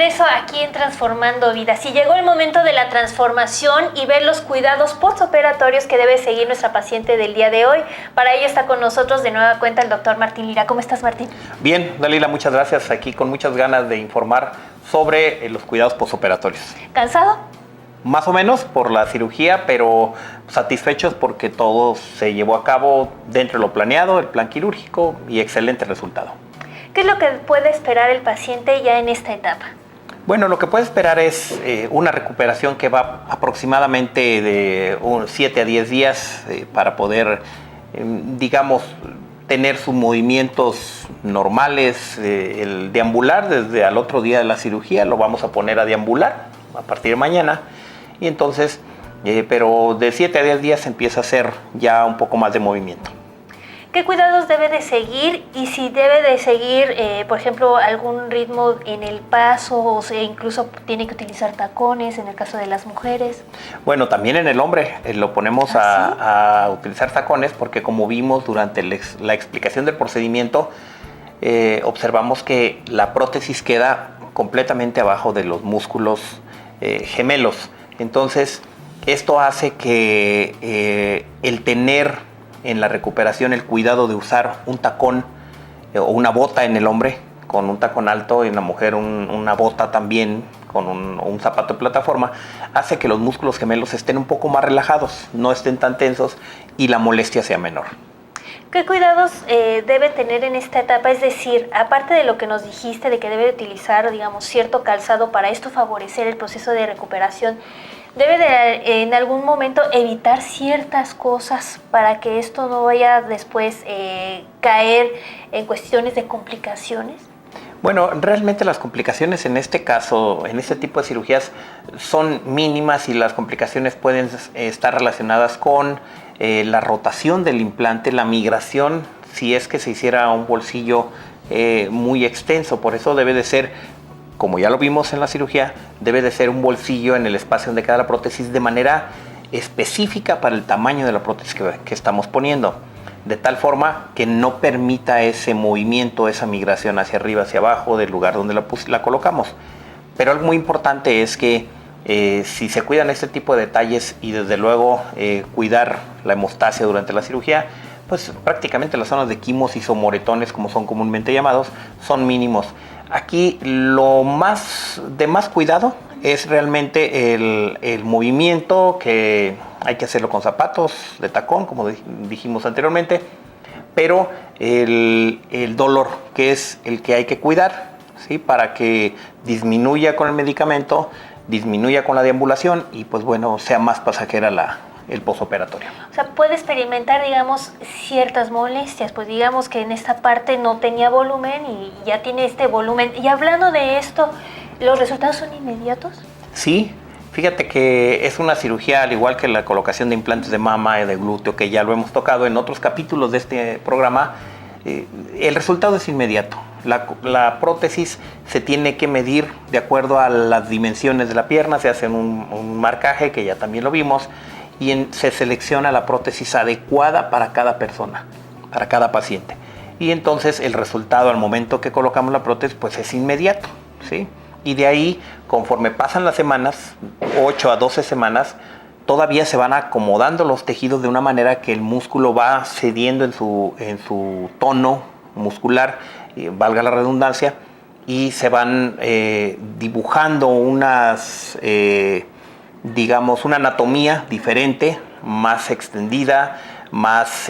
regreso aquí en Transformando Vidas. Y llegó el momento de la transformación y ver los cuidados postoperatorios que debe seguir nuestra paciente del día de hoy. Para ello está con nosotros de nueva cuenta el doctor Martín Lira. ¿Cómo estás, Martín? Bien, Dalila, muchas gracias. Aquí con muchas ganas de informar sobre los cuidados postoperatorios. ¿Cansado? Más o menos por la cirugía, pero satisfechos porque todo se llevó a cabo dentro de lo planeado, el plan quirúrgico, y excelente resultado. ¿Qué es lo que puede esperar el paciente ya en esta etapa? Bueno, lo que puede esperar es una recuperación que va aproximadamente de 7 a 10 días para poder, digamos, tener sus movimientos normales. El deambular, desde al otro día de la cirugía, lo vamos a poner a deambular a partir de mañana. Y entonces, pero de 7 a 10 días empieza a hacer ya un poco más de movimiento. ¿Qué cuidados debe de seguir y si debe de seguir, por ejemplo, algún ritmo en el paso o sea, incluso tiene que utilizar tacones en el caso de las mujeres? Bueno, también en el hombre lo ponemos a utilizar tacones porque como vimos durante la explicación del procedimiento, observamos que la prótesis queda completamente abajo de los músculos gemelos. Entonces, esto hace que el tener en la recuperación el cuidado de usar un tacón o una bota en el hombre con un tacón alto y en la mujer una bota también con un zapato de plataforma, hace que los músculos gemelos estén un poco más relajados, no estén tan tensos y la molestia sea menor. ¿Qué cuidados debe tener en esta etapa? Es decir, aparte de lo que nos dijiste de que debe utilizar, digamos, cierto calzado para esto favorecer el proceso de recuperación, ¿debe de en algún momento evitar ciertas cosas para que esto no vaya después caer en cuestiones de complicaciones? Bueno, realmente las complicaciones en este caso, en este tipo de cirugías, son mínimas y las complicaciones pueden estar relacionadas con la rotación del implante, la migración, si es que se hiciera un bolsillo muy extenso. Por eso debe de ser, como ya lo vimos en la cirugía, debe de ser un bolsillo en el espacio donde queda la prótesis de manera específica para el tamaño de la prótesis que estamos poniendo, de tal forma que no permita ese movimiento, esa migración hacia arriba, hacia abajo del lugar donde la colocamos. Pero algo muy importante es que si se cuidan este tipo de detalles y desde luego cuidar la hemostasia durante la cirugía, pues prácticamente las zonas de quimosis o moretones, como son comúnmente llamados, son mínimos. Aquí lo de más cuidado es realmente el movimiento, que hay que hacerlo con zapatos de tacón, como dijimos anteriormente, pero el dolor, que es el que hay que cuidar, ¿sí? Para que disminuya con el medicamento, disminuya con la deambulación y pues bueno, sea más pasajera el posoperatorio. O sea, puede experimentar, digamos, ciertas molestias, pues digamos que en esta parte no tenía volumen y ya tiene este volumen. Y hablando de esto, ¿los resultados son inmediatos? Sí, fíjate que es una cirugía, al igual que la colocación de implantes de mama y de glúteo, que ya lo hemos tocado en otros capítulos de este programa, el resultado es inmediato. La prótesis se tiene que medir de acuerdo a las dimensiones de la pierna, se hace un marcaje, que ya también lo vimos, y se selecciona la prótesis adecuada para cada persona, para cada paciente. Y entonces el resultado al momento que colocamos la prótesis pues es inmediato, ¿sí? Y de ahí, conforme pasan las semanas, 8 a 12 semanas, todavía se van acomodando los tejidos de una manera que el músculo va cediendo en su tono muscular, valga la redundancia, y se van dibujando digamos, una anatomía diferente, más extendida, más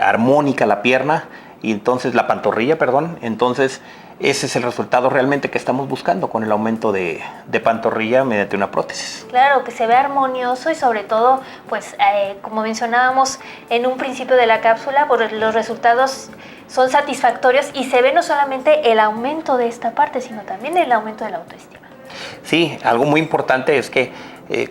armónica la pierna, y entonces la pantorrilla, perdón. Entonces ese es el resultado realmente que estamos buscando con el aumento de pantorrilla mediante una prótesis. Claro, que se vea armonioso y sobre todo, pues como mencionábamos en un principio de la cápsula, pues los resultados son satisfactorios y se ve no solamente el aumento de esta parte, sino también el aumento de la autoestima. Sí, algo muy importante es que,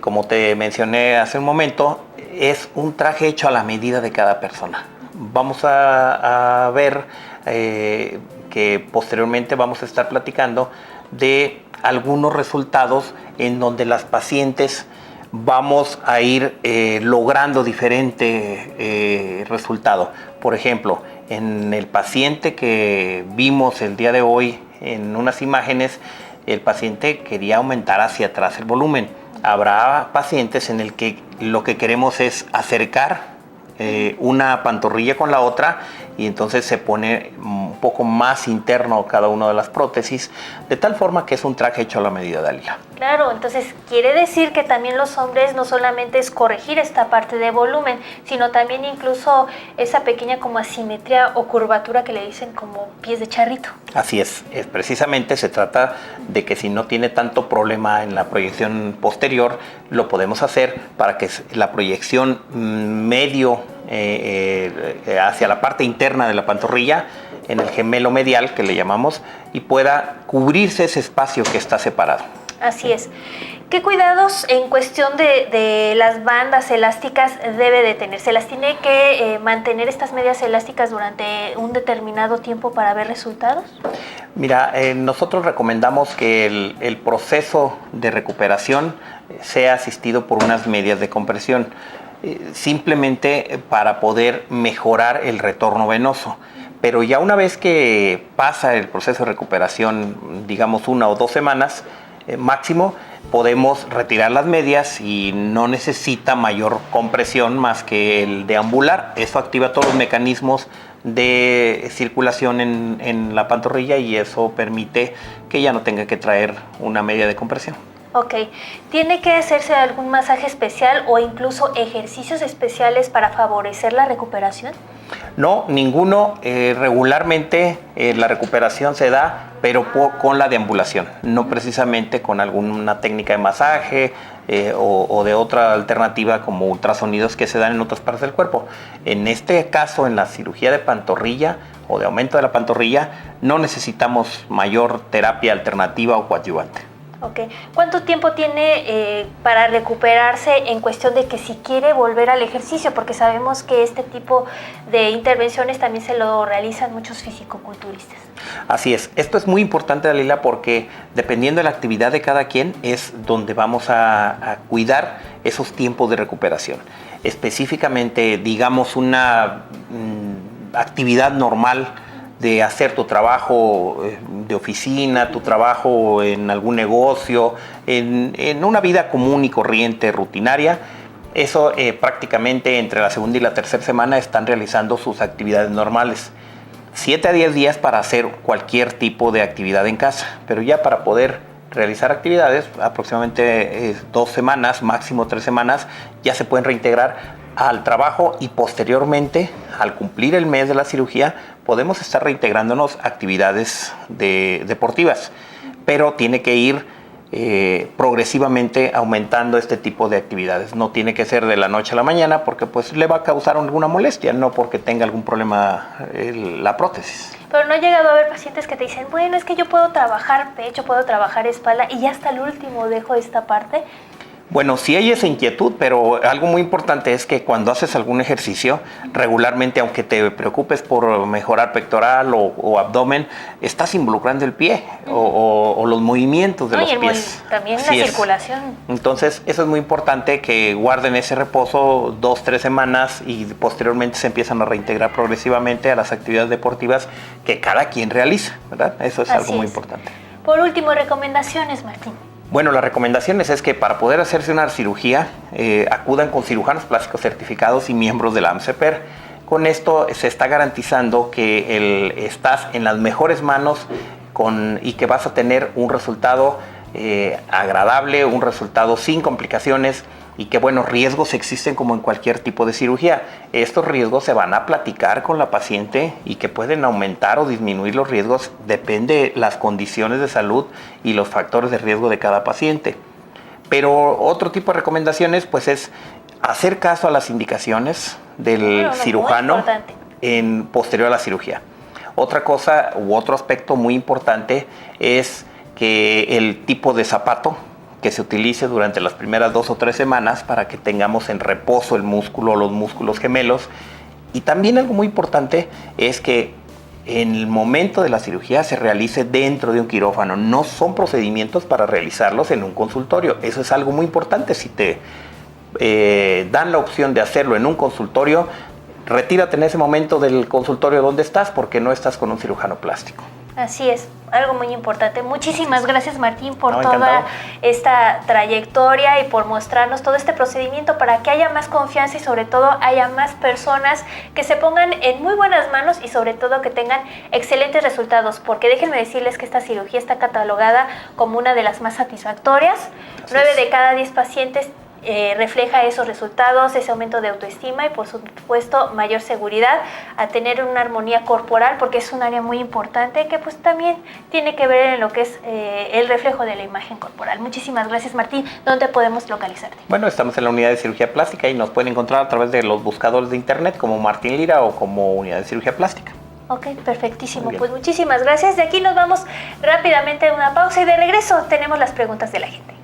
como te mencioné hace un momento, es un traje hecho a la medida de cada persona. Vamos a ver que posteriormente vamos a estar platicando de algunos resultados en donde las pacientes vamos a ir logrando diferente resultado. Por ejemplo, en el paciente que vimos el día de hoy en unas imágenes, el paciente quería aumentar hacia atrás el volumen. Habrá pacientes en el que lo que queremos es acercar una pantorrilla con la otra y entonces se pone un poco más interno cada una de las prótesis, de tal forma que es un traje hecho a la medida, Dalila. Claro, entonces quiere decir que también los hombres no solamente es corregir esta parte de volumen, sino también incluso esa pequeña como asimetría o curvatura que le dicen como pies de charrito. Así es precisamente se trata de que si no tiene tanto problema en la proyección posterior, lo podemos hacer para que la proyección medio hacia la parte interna de la pantorrilla, en el gemelo medial que le llamamos, y pueda cubrirse ese espacio que está separado. Así es. ¿Qué cuidados en cuestión de las bandas elásticas debe de tener? ¿Se las tiene que mantener estas medias elásticas durante un determinado tiempo para ver resultados? Mira, nosotros recomendamos que el proceso de recuperación sea asistido por unas medias de compresión, simplemente para poder mejorar el retorno venoso. Pero ya una vez que pasa el proceso de recuperación, digamos 1 o 2 semanas máximo, podemos retirar las medias y no necesita mayor compresión más que el deambular. Eso activa todos los mecanismos de circulación en la pantorrilla y eso permite que ya no tenga que traer una media de compresión. Ok, ¿tiene que hacerse algún masaje especial o incluso ejercicios especiales para favorecer la recuperación? No, ninguno. Regularmente la recuperación se da, pero con la deambulación, no precisamente con alguna técnica de masaje o de otra alternativa como ultrasonidos que se dan en otras partes del cuerpo. En este caso, en la cirugía de pantorrilla o de aumento de la pantorrilla, no necesitamos mayor terapia alternativa o coadyuvante. Ok. ¿Cuánto tiempo tiene para recuperarse en cuestión de que si quiere volver al ejercicio? Porque sabemos que este tipo de intervenciones también se lo realizan muchos fisicoculturistas. Así es. Esto es muy importante, Dalila, porque dependiendo de la actividad de cada quien es donde vamos a cuidar esos tiempos de recuperación. Específicamente, digamos, una actividad normal de hacer tu trabajo de oficina, tu trabajo en algún negocio, en una vida común y corriente, rutinaria. Eso prácticamente entre la segunda y la tercera semana están realizando sus actividades normales. 7 a 10 días para hacer cualquier tipo de actividad en casa, pero ya para poder realizar actividades, aproximadamente 2 semanas, máximo 3 semanas, ya se pueden reintegrar al trabajo y posteriormente, al cumplir el mes de la cirugía, podemos estar reintegrándonos a actividades deportivas, pero tiene que ir progresivamente aumentando este tipo de actividades. No tiene que ser de la noche a la mañana porque pues le va a causar alguna molestia, no porque tenga algún problema la prótesis. Pero no ha llegado a haber pacientes que te dicen, bueno, es que yo puedo trabajar pecho, puedo trabajar espalda y ya hasta el último dejo esta parte. Bueno, sí hay esa inquietud, pero algo muy importante es que cuando haces algún ejercicio, regularmente, aunque te preocupes por mejorar pectoral o abdomen, estás involucrando el pie o los movimientos de los pies. También la circulación. Entonces, eso es muy importante que guarden ese reposo 2-3 semanas y posteriormente se empiezan a reintegrar progresivamente a las actividades deportivas que cada quien realiza, ¿verdad? Eso es algo muy importante. Por último, recomendaciones, Martín. Bueno, las recomendaciones es que para poder hacerse una cirugía acudan con cirujanos plásticos certificados y miembros de la AMCEPER. Con esto se está garantizando que estás en las mejores manos y que vas a tener un resultado agradable, un resultado sin complicaciones y que buenos riesgos existen como en cualquier tipo de cirugía. Estos riesgos se van a platicar con la paciente y que pueden aumentar o disminuir los riesgos, depende de las condiciones de salud y los factores de riesgo de cada paciente. Pero otro tipo de recomendaciones pues es hacer caso a las indicaciones del cirujano posterior a la cirugía. Otra cosa u otro aspecto muy importante es que el tipo de zapato que se utilice durante las primeras 2 o 3 semanas para que tengamos en reposo el músculo o los músculos gemelos. Y también algo muy importante es que en el momento de la cirugía se realice dentro de un quirófano. No son procedimientos para realizarlos en un consultorio. Eso es algo muy importante. Si te dan la opción de hacerlo en un consultorio, retírate en ese momento del consultorio donde estás porque no estás con un cirujano plástico. Así es, algo muy importante. Muchísimas gracias, Martín, por toda encantado. esta trayectoria y por mostrarnos todo este procedimiento para que haya más confianza y sobre todo haya más personas que se pongan en muy buenas manos y sobre todo que tengan excelentes resultados, porque déjenme decirles que esta cirugía está catalogada como una de las más satisfactorias. 9 de cada 10 pacientes refleja esos resultados, ese aumento de autoestima y por supuesto mayor seguridad a tener una armonía corporal, porque es un área muy importante que pues también tiene que ver en lo que es el reflejo de la imagen corporal. Muchísimas gracias, Martín. ¿Dónde podemos localizarte? Bueno, estamos en la unidad de cirugía plástica y nos pueden encontrar a través de los buscadores de internet como Martín Lira o como unidad de cirugía plástica. Ok, perfectísimo. Pues muchísimas gracias. De aquí nos vamos rápidamente a una pausa y de regreso tenemos las preguntas de la gente.